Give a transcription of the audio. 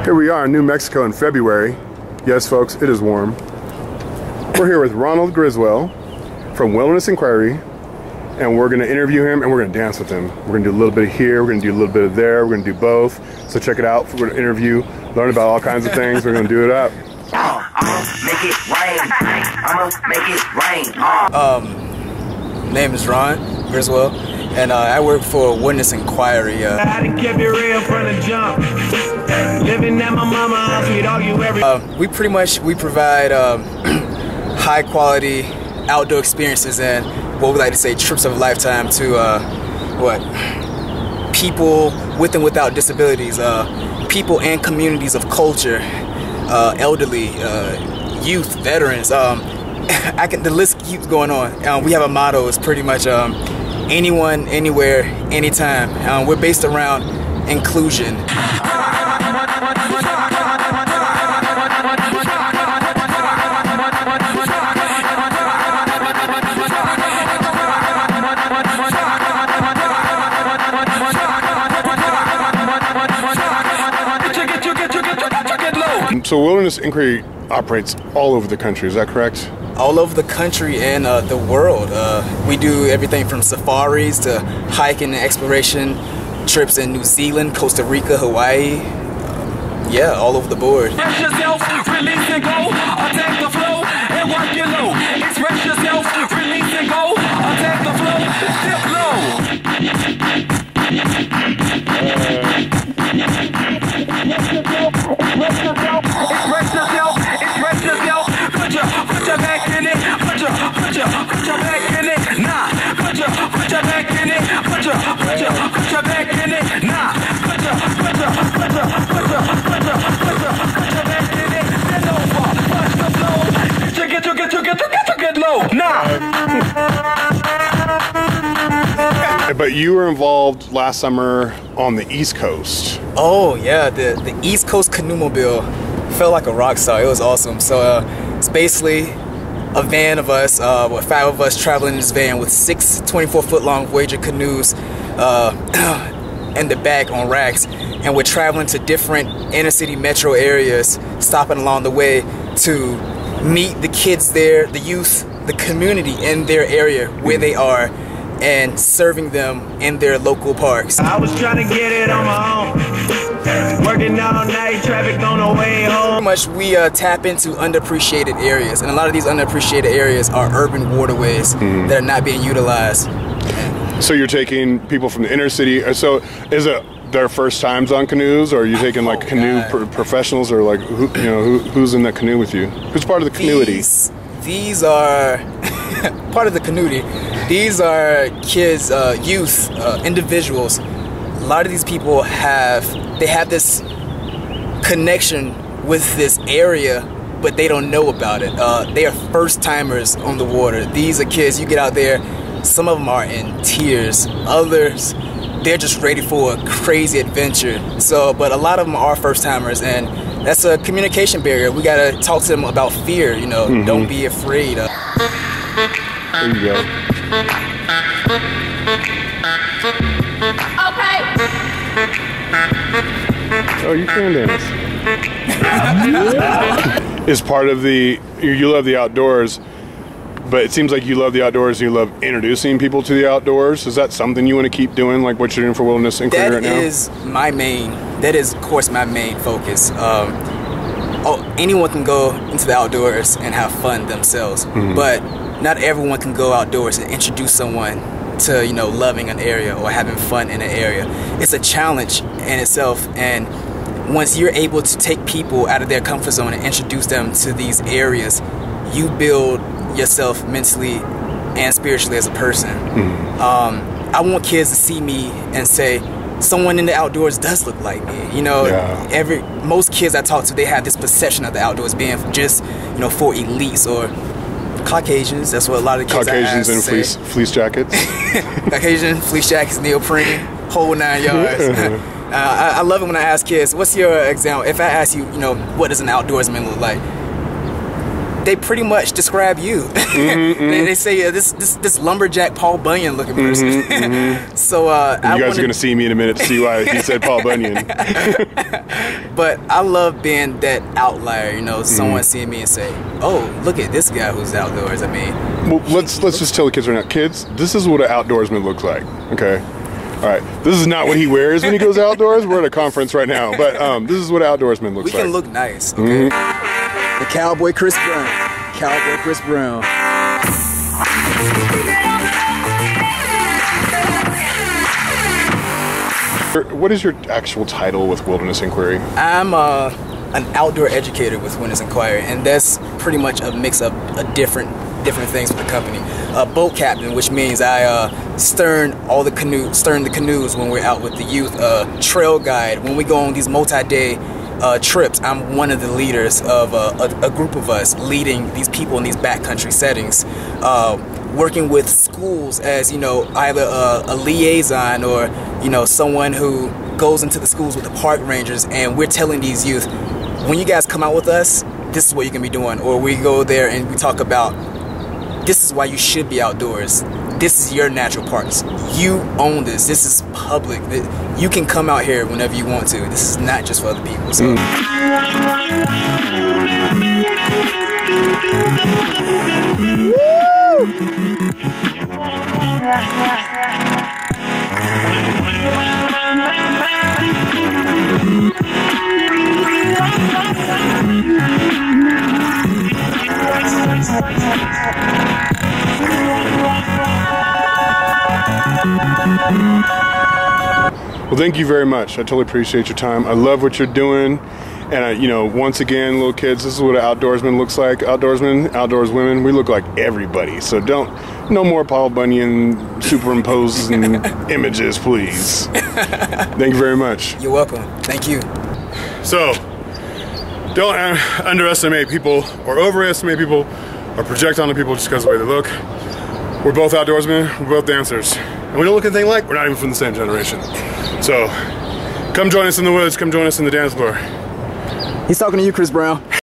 Here we are in New Mexico in February. Yes, folks, it is warm. We're here with Ronald Griswold from Wilderness Inquiry, and we're going to interview him and we're going to dance with him. We're going to do a little bit here, we're going to do a little bit of there, we're going to do both. So check it out. We're going to interview, learn about all kinds of things. We're going to do it up. I'ma make it rain. I'ma make it rain. Name is Ron Griswold, and I work for Wilderness Inquiry. I had to keep it real from the jump. Living at my mama's house, we'd argue every. We provide high quality outdoor experiences and what we like to say trips of a lifetime to people with and without disabilities, people and communities of culture, elderly, youth, veterans. The list keeps going on. We have a motto. It's pretty much anyone, anywhere, anytime. We're based around inclusion. So Wilderness Inquiry operates all over the country, is that correct? All over the country and the world. We do everything from safaris to hiking and exploration trips in New Zealand, Costa Rica, Hawaii. Yeah, all over the board. Express yourself, release and go. Attack the flow and work your low. Express yourself, release and go. Attack the flow, dip low. Express yourself. Put your back in it. Put your back in it. Nah. Put your back in it. Put your back in it. Nah. Put your back in it. Bend over. Watch the flow. Get low. Nah. But you were involved last summer on the East Coast. Oh yeah, the East Coast Canoe Mobile felt like a rock star. It was awesome. So it's basically a van of us, 5 of us traveling in this van with 6 24-foot long Voyager canoes in the back on racks, and we're traveling to different inner city metro areas, stopping along the way to meet the kids there, the youth, the community in their area where they are, and serving them in their local parks. I was trying to get it on my own. Working all night, traffic on the way home. Pretty much we tap into underappreciated areas, and a lot of these underappreciated areas are urban waterways that are not being utilized. So you're taking people from the inner city. So is it their first times on canoes, or are you taking like canoe professionals, or like who's in that canoe with you? Who's part of the canoeity? These are part of the canoeity. These are kids, youth, individuals. A lot of these people have this connection with this area, but they don't know about it. They are first timers on the water. These are kids, you get out there, some of them are in tears, others, they're just ready for a crazy adventure. So, but a lot of them are first timers, and that's a communication barrier. We gotta talk to them about fear, don't be afraid. There you go. Okay. Oh, you can dance. Is part of you love the outdoors, but it seems like you love the outdoors and you love introducing people to the outdoors. Is that something you want to keep doing, like what you're doing for Wilderness Inquiry right now? That is, of course, my main focus. Anyone can go into the outdoors and have fun themselves, but not everyone can go outdoors and introduce someone to loving an area or having fun in an area. It's a challenge in itself, and once you're able to take people out of their comfort zone and introduce them to these areas, you build yourself mentally and spiritually as a person. I want kids to see me and say, someone in the outdoors does look like me. Most kids I talk to, they have this perception of the outdoors being just for elites or Caucasians. That's what a lot of kids Caucasians in fleece jackets. Caucasian fleece jackets, neoprene, whole 9 yards. I love it when I ask kids, what's your example? If I ask you, what does an outdoorsman look like? they pretty much describe you. They say this lumberjack Paul Bunyan looking person. So you guys are gonna see me in a minute to see why he said Paul Bunyan. But I love being that outlier, you know, someone seeing me and say, "Oh, look at this guy who's outdoors." I mean, well, let's just tell the kids right now, kids, this is what an outdoorsman looks like. Okay. All right, this is not what he wears when he goes outdoors. We're at a conference right now, but this is what an outdoorsman looks like. We can look nice, okay? The Cowboy Chris Brown. Cowboy Chris Brown. What is your actual title with Wilderness Inquiry? I'm an outdoor educator with Wilderness Inquiry, and that's pretty much a mix of different things with the company. Boat captain, which means I stern the canoes when we're out with the youth. Trail guide, when we go on these multi-day trips, I'm one of the leaders of a group of us leading these people in these backcountry settings. Working with schools as, you know, either a liaison or, you know, someone who goes into the schools with the park rangers, and we're telling these youth, when you guys come out with us, this is what you can be doing. Or we go there and we talk about, this is why you should be outdoors. This is your natural parks. You own this. This is public. You can come out here whenever you want to. This is not just for other people. So. Well, thank you very much. I totally appreciate your time. I love what you're doing. And, you know, once again, little kids, this is what an outdoorsman looks like. Outdoorsmen, outdoors women, we look like everybody. So no more Paul Bunyan superimposing images, please. Thank you very much. You're welcome. Thank you. So, don't underestimate people or overestimate people or project onto people just because of the way they look. We're both outdoorsmen, we're both dancers. And we don't look anything alike, we're not even from the same generation. So, come join us in the woods, come join us in the dance floor. He's talking to you, Chris Brown.